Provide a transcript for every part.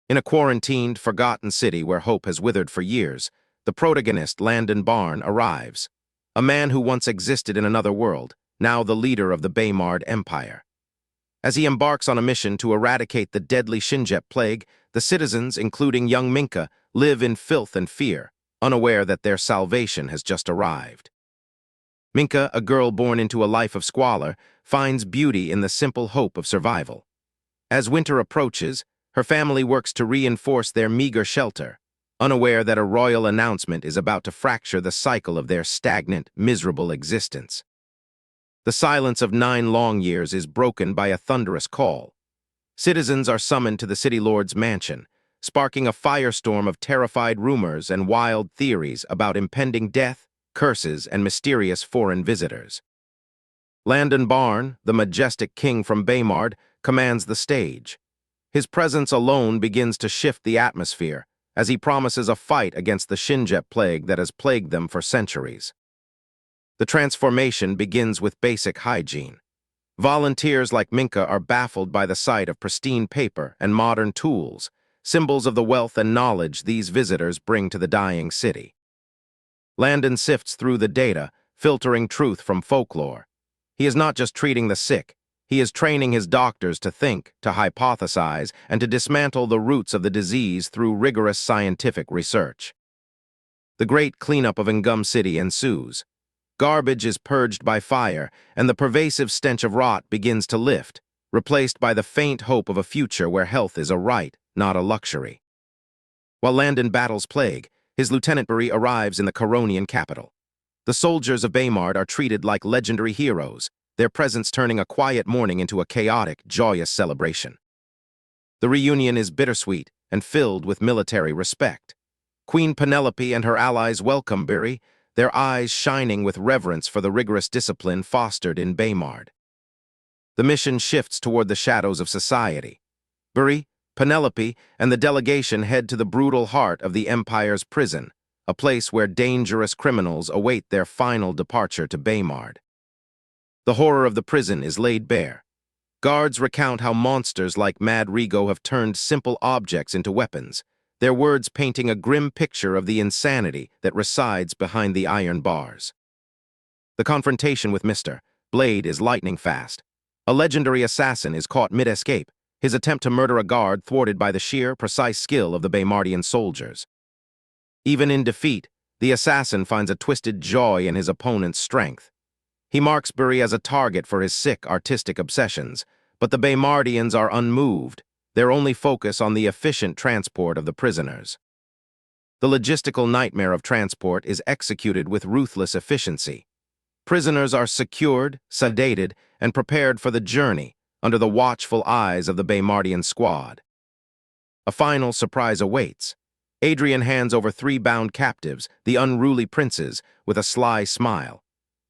In a quarantined, forgotten city where hope has withered for years, the protagonist, Landon Barn, arrives. A man who once existed in another world, now the leader of the Baymard Empire. As he embarks on a mission to eradicate the deadly Shinjep plague, the citizens, including young Minka, live in filth and fear, unaware that their salvation has just arrived. Minka, a girl born into a life of squalor, finds beauty in the simple hope of survival. As winter approaches, her family works to reinforce their meager shelter, unaware that a royal announcement is about to fracture the cycle of their stagnant, miserable existence. The silence of 9 long years is broken by a thunderous call. Citizens are summoned to the city lord's mansion, sparking a firestorm of terrified rumors and wild theories about impending death, curses, and mysterious foreign visitors. Landon Barn, the majestic king from Baymard, commands the stage. His presence alone begins to shift the atmosphere, as he promises a fight against the Shinjep plague that has plagued them for centuries. The transformation begins with basic hygiene. Volunteers like Minka are baffled by the sight of pristine paper and modern tools, symbols of the wealth and knowledge these visitors bring to the dying city. Landon sifts through the data, filtering truth from folklore. He is not just treating the sick, he is training his doctors to think, to hypothesize, and to dismantle the roots of the disease through rigorous scientific research. The great cleanup of Ngum City ensues. Garbage is purged by fire, and the pervasive stench of rot begins to lift, replaced by the faint hope of a future where health is a right, not a luxury. While Landon battles plague, his Lieutenant Buri arrives in the Coronian capital. The soldiers of Baymard are treated like legendary heroes, their presence turning a quiet morning into a chaotic, joyous celebration. The reunion is bittersweet and filled with military respect. Queen Penelope and her allies welcome Buri, their eyes shining with reverence for the rigorous discipline fostered in Baymard. The mission shifts toward the shadows of society. Buri, Penelope, and the delegation head to the brutal heart of the Empire's prison, a place where dangerous criminals await their final departure to Baymard. The horror of the prison is laid bare. Guards recount how monsters like Mad Rigo have turned simple objects into weapons, their words painting a grim picture of the insanity that resides behind the iron bars. The confrontation with Mr. Blade is lightning fast. A legendary assassin is caught mid-escape, his attempt to murder a guard thwarted by the sheer, precise skill of the Baymardian soldiers. Even in defeat, the assassin finds a twisted joy in his opponent's strength. He marks Buri as a target for his sick, artistic obsessions, but the Baymardians are unmoved, their only focus on the efficient transport of the prisoners. The logistical nightmare of transport is executed with ruthless efficiency. Prisoners are secured, sedated, and prepared for the journey under the watchful eyes of the Baymardian squad. A final surprise awaits. Adrian hands over 3 bound captives, the unruly princes, with a sly smile.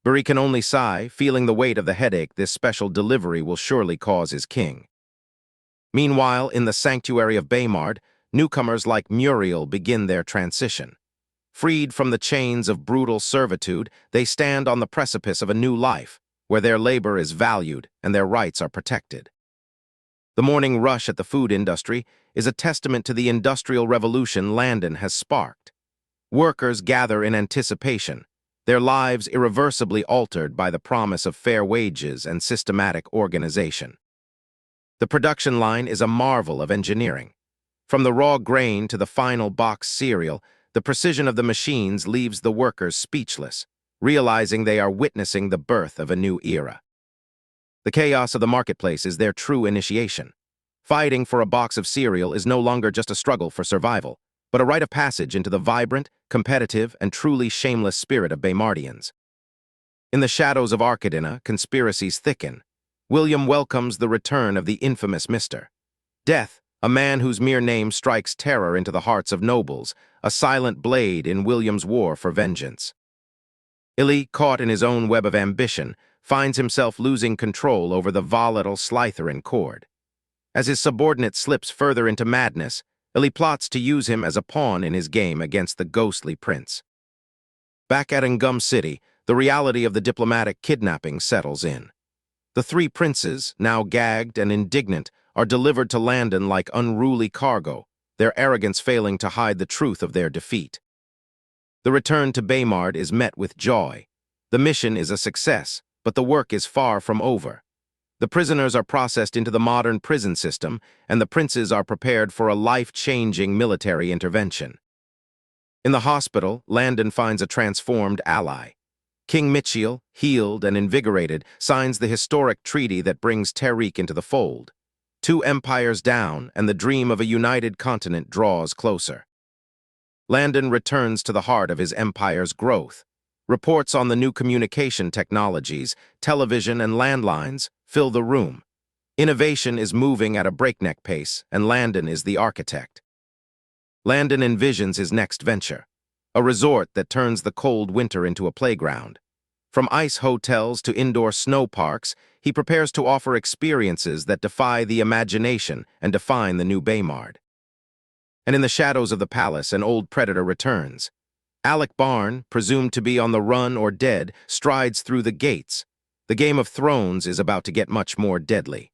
Buri can only sigh, feeling the weight of the headache this special delivery will surely cause his king. Meanwhile, in the sanctuary of Baymard, newcomers like Muriel begin their transition. Freed from the chains of brutal servitude, they stand on the precipice of a new life, where their labor is valued and their rights are protected. The morning rush at the food industry is a testament to the industrial revolution Landon has sparked. Workers gather in anticipation, their lives irreversibly altered by the promise of fair wages and systematic organization. The production line is a marvel of engineering. From the raw grain to the final boxed cereal, the precision of the machines leaves the workers speechless, realizing they are witnessing the birth of a new era. The chaos of the marketplace is their true initiation. Fighting for a box of cereal is no longer just a struggle for survival, but a rite of passage into the vibrant, competitive, and truly shameless spirit of Baymardians. In the shadows of Arcadina, conspiracies thicken. William welcomes the return of the infamous Mr. Death, a man whose mere name strikes terror into the hearts of nobles, a silent blade in William's war for vengeance. Illy, caught in his own web of ambition, finds himself losing control over the volatile Slytherin court. As his subordinate slips further into madness, Illy plots to use him as a pawn in his game against the ghostly prince. Back at Ngum City, the reality of the diplomatic kidnapping settles in. The 3 princes, now gagged and indignant, are delivered to Landon like unruly cargo, their arrogance failing to hide the truth of their defeat. The return to Baymard is met with joy. The mission is a success, but the work is far from over. The prisoners are processed into the modern prison system, and the princes are prepared for a life-changing military intervention. In the hospital, Landon finds a transformed ally. King Mitchell, healed and invigorated, signs the historic treaty that brings Tariq into the fold. 2 empires down, and the dream of a united continent draws closer. Landon returns to the heart of his empire's growth. Reports on the new communication technologies, television and landlines, fill the room. Innovation is moving at a breakneck pace, and Landon is the architect. Landon envisions his next venture, a resort that turns the cold winter into a playground. From ice hotels to indoor snow parks, he prepares to offer experiences that defy the imagination and define the new Baymard. And in the shadows of the palace, an old predator returns. Landon Barn, presumed to be on the run or dead, strides through the gates. The Game of Thrones is about to get much more deadly.